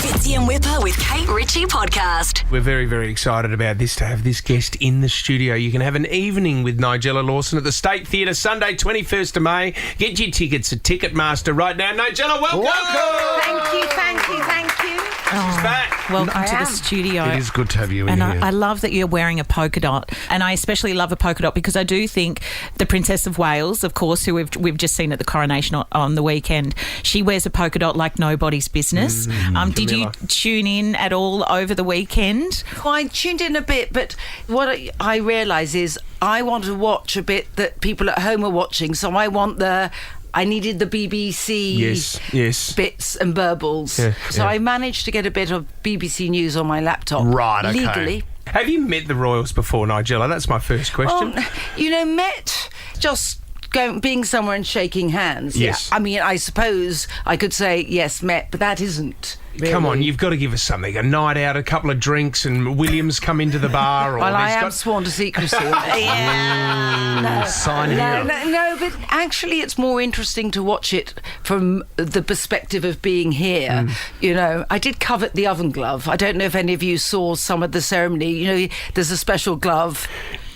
Fitzy and Whipper with Kate Ritchie podcast. We're very, very excited about this, to have this guest in the studio. You can have an evening with Nigella Lawson at the State Theatre, Sunday, 21st of May. Get your tickets at Ticketmaster right now. Nigella, welcome! Thank you. She's back. Welcome to the studio. It is good to have you in and here. I love that you're wearing a polka dot. And I especially love a polka dot because I do think the Princess of Wales, of course, who we've just seen at the coronation on the weekend, she wears a polka dot like nobody's business. Did you tune in at all over the weekend? Well, I tuned in a bit, but what I realise is I want to watch a bit that people at home are watching, so I needed the BBC Yes. bits and burbles. So I managed to get a bit of BBC News on my laptop. Right, okay. Legally. Have you met the royals before, Nigella? That's my first question. Met just being somewhere and shaking hands. Yes. Yeah. I mean, I suppose I could say, yes, met, but that isn't really. Come on, you've got to give us something. A night out, a couple of drinks, and Williams come into the bar. Or Well, I am sworn to secrecy. Sign here. No, but actually it's more interesting to watch it from the perspective of being here. You know, I did covet the oven glove. I don't know if any of you saw some of the ceremony. You know, there's a special glove.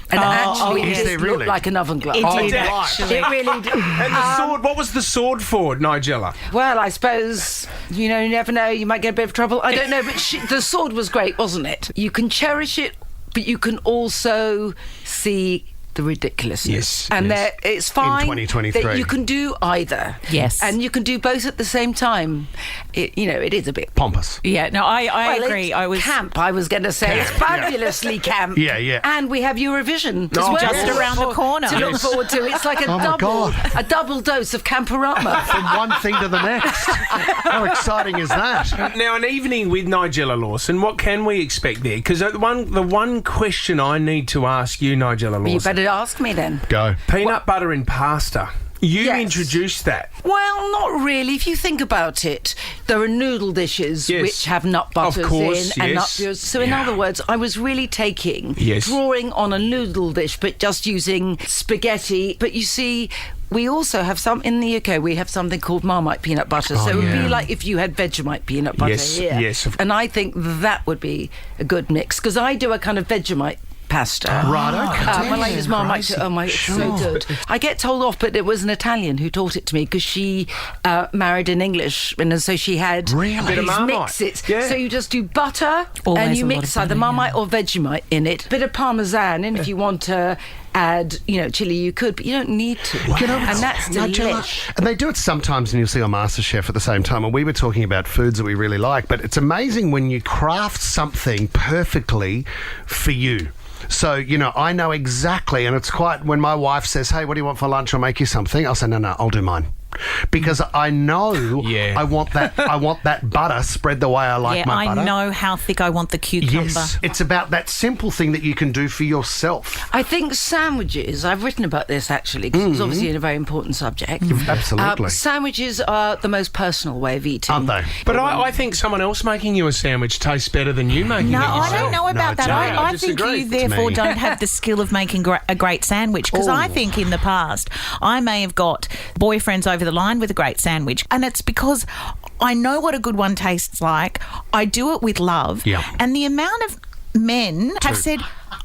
And actually, is it there looked really? like an oven glove. It did, right. actually. It really did. And the sword, what was the sword for, Nigella? Well, I suppose, you never know, you might get a bit of trouble. I don't know, but the sword was great, wasn't it? You can cherish it, but you can also see the ridiculousness. Yes, And yes. it's fine 2023. that you can do either. Yes. And you can do both at the same time. It is a bit Pompous. Yeah, no, I agree. It's camp, I was going to say. It's fabulously camp. Yeah. And we have Eurovision as Oh, well. just around the corner. To look forward to. It's like a double dose of Camperama. From one thing to the next. How exciting is that? Now, an evening with Nigella Lawson, what can we expect there? Because the one question I need to ask you, Nigella Lawson. You better ask me then. Go. Peanut butter in pasta. You Yes. introduced that. Well, not really. If you think about it, there are noodle dishes Yes. which have nut butters course, in and nut yes. pures. So in other words, I was really drawing on a noodle dish, but just using spaghetti. But you see, we also have some in the UK. We have something called Marmite peanut butter. So it would be like if you had Vegemite peanut butter here. Yes. And I think that would be a good mix because I do a kind of Vegemite pasta. Right, okay. When I use Marmite, it's so good. I get told off, but it was an Italian who taught it to me because she married an English, and so she had Really? A bit of these Marmite. mixes. Yeah. So you just do butter Always and you a lot mix of either butter, Marmite or Vegemite in it. Bit of Parmesan, and if you want to add, chili, you could, but you don't need to. And that's delish. And they do it sometimes, and you'll see on MasterChef at the same time. And we were talking about foods that we really like, but it's amazing when you craft something perfectly for you. So, I know exactly, and it's quite, when my wife says, hey, what do you want for lunch? I'll make you something. I'll say, no, I'll do mine. Because I know I want that butter spread the way I like my butter. I know how thick I want the cucumber. Yes, it's about that simple thing that you can do for yourself. I think sandwiches, I've written about this actually, because it's obviously a very important subject. Absolutely. Sandwiches are the most personal way of eating. Aren't they? But I think someone else making you a sandwich tastes better than you making No, it yourself. I don't know about that. I I think disagree. you therefore me. don't have the skill of making a great sandwich, because I think in the past I may have got boyfriends over the line with a great sandwich, and it's because I know what a good one tastes like. I do it with love. Yeah. And the amount of men have said,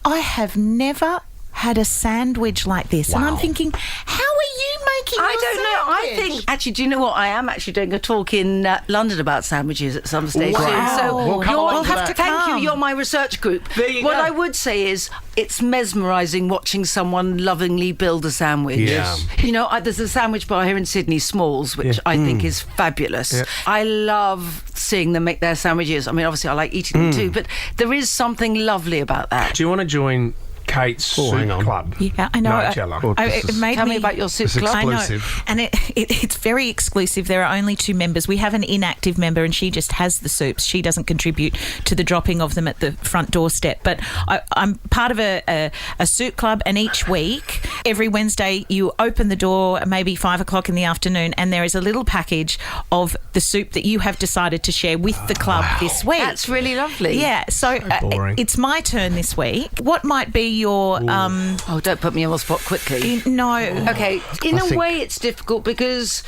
I have never had a sandwich like this. And I'm thinking, how are you making I your don't know. I sandwich? think, actually, do you know what? I am actually doing a talk in London about sandwiches at some stage soon. Wow. So We'll come along We'll to have that. to thank you. come. You're my research group. There you what go. I would say is it's mesmerising watching someone lovingly build a sandwich. Yeah. There's a sandwich bar here in Sydney, Smalls, which I think is fabulous. Yeah. I love seeing them make their sandwiches. I mean, obviously I like eating them too, but there is something lovely about that. Do you want to join Kate's hang soup on. club? Yeah, I know. Nigella. It made Tell me about your soup It's club. exclusive. I know, and it's very exclusive. There are only 2 members. We have an inactive member, and she just has the soups. She doesn't contribute to the dropping of them at the front doorstep. But I'm part of a soup club, and each week, every Wednesday, you open the door at maybe 5 o'clock in the afternoon, and there is a little package of the soup that you have decided to share with the club this week. That's really lovely. Yeah, so boring. it's my turn this week. What might be your Oh, don't put me on the spot quickly. no? Okay, in a way it's difficult because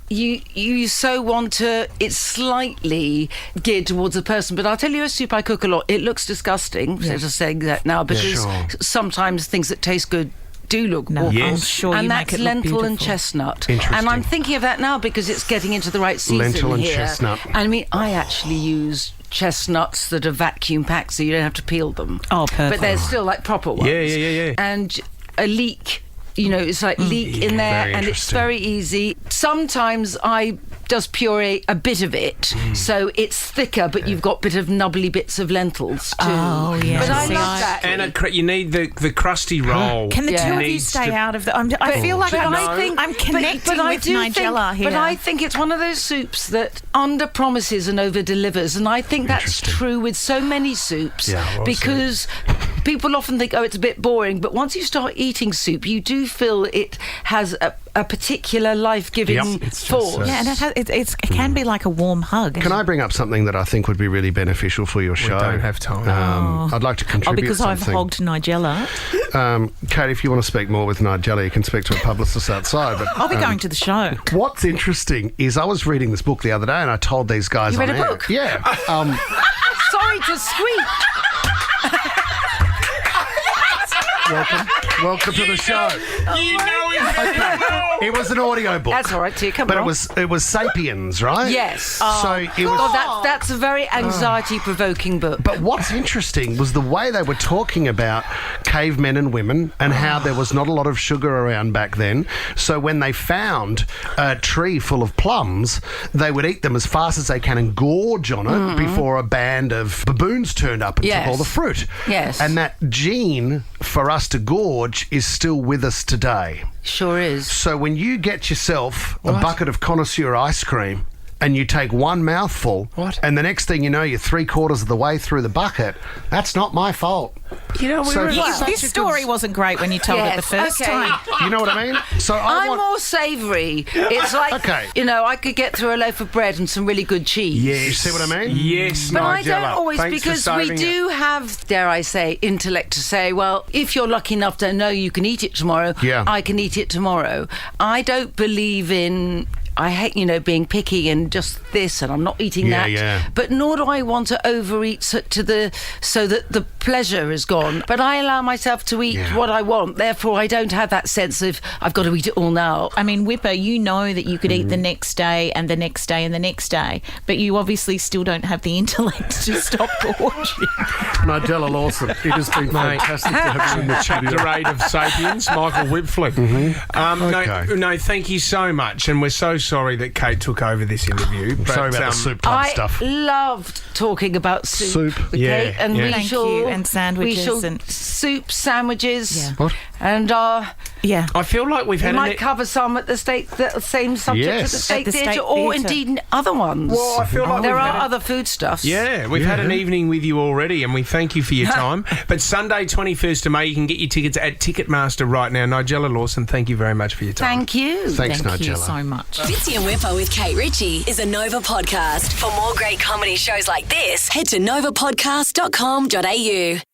you so want to. It's slightly geared towards a person, but I'll tell you a soup I cook a lot. It looks disgusting, so just saying that now, because sometimes things that taste good do look awful. I'm sure and you that's make it look lentil and beautiful. chestnut. Interesting. And I'm thinking of that now because it's getting into the right season Lentil and here. chestnut. I mean, I actually use chestnuts that are vacuum packed, so you don't have to peel them. Oh, perfect. But they're still like proper ones. Yeah. And a leek. It's like leek in there, very and it's interesting. very easy. Sometimes I just puree a bit of it, so it's thicker, but you've got a bit of nubbly bits of lentils too. Oh, yeah. But I See, love that. And you need the crusty roll. Can the two of you Needs stay to- out of the... I feel like I'm connecting but I with do Nigella here. But I think it's one of those soups that under promises and over delivers, and I think that's true with so many soups, because people often think, oh, it's a bit boring, but once you start eating soup, you do feel it has a particular life-giving force. Yeah, and it can be like a warm hug. Can I bring up something that I think would be really beneficial for your show? don't have time. I'd like to contribute because I've something. hogged Nigella. Kate, if you want to speak more with Nigella, you can speak to a publicist outside. But I'll be going to the show. what's interesting is I was reading this book the other day and I told these guys You on read a air. book? Yeah. Sorry to squeak. Welcome to the show. You know it very well. It was an audio book. That's all right, too. Come But on. it was Sapiens, right? Yes. So it was. God, that's a very anxiety-provoking book. But what's interesting was the way they were talking about cavemen and women and how there was not a lot of sugar around back then. So when they found a tree full of plums, they would eat them as fast as they can and gorge on it before a band of baboons turned up and took all the fruit. Yes. And that gene for us to gorge is still with us today. Sure is. So when you get yourself a bucket of connoisseur ice cream and you take one mouthful, and the next thing you know, you're 3/4 of the way through the bucket, that's not my fault. You know, we were such This a story wasn't great when you told it the first time. You know what I mean? So I'm more savoury. It's like, I could get through a loaf of bread and some really good cheese. You see what I mean? Yes, But I don't Nigella. always, Thanks for because we saving do it. have, dare I say, intellect to say, well, if you're lucky enough to know you can eat it tomorrow, I can eat it tomorrow. I don't believe in... I hate, being picky and just this, and I'm not eating that. Yeah. But nor do I want to overeat so that the pleasure is gone. But I allow myself to eat what I want. Therefore, I don't have that sense of I've got to eat it all now. I mean, Whipper, you know that you could eat the next day and the next day and the next day, but you obviously still don't have the intellect to stop gorging. Nigella Lawson, it has been fantastic to have you in the studio. Chapter 8 of Sapiens, Michael Whipflip. No, thank you so much, and we're so sorry that Kate took over this interview. But, Sorry about the soup club I stuff. loved talking about soup. Soup. with Kate, and we Thank shall you, and sandwiches We shall and- soup sandwiches. Yeah. What? And Yeah. I feel like we've we had might cover some at the same subject at the Yes. State At the Theatre, State or Theatre. indeed other ones. Well, I feel like there we've are had other foodstuffs. Yeah, we've had an evening with you already, and we thank you for your time. But Sunday, 21st of May, you can get your tickets at Ticketmaster right now. Nigella Lawson, thank you very much for your time. Thank you. Thanks, Thank you Nigella. so much. Fitzy and Whipper with Kate Ritchie is a Nova podcast. For more great comedy shows like this, head to novapodcast.com.au.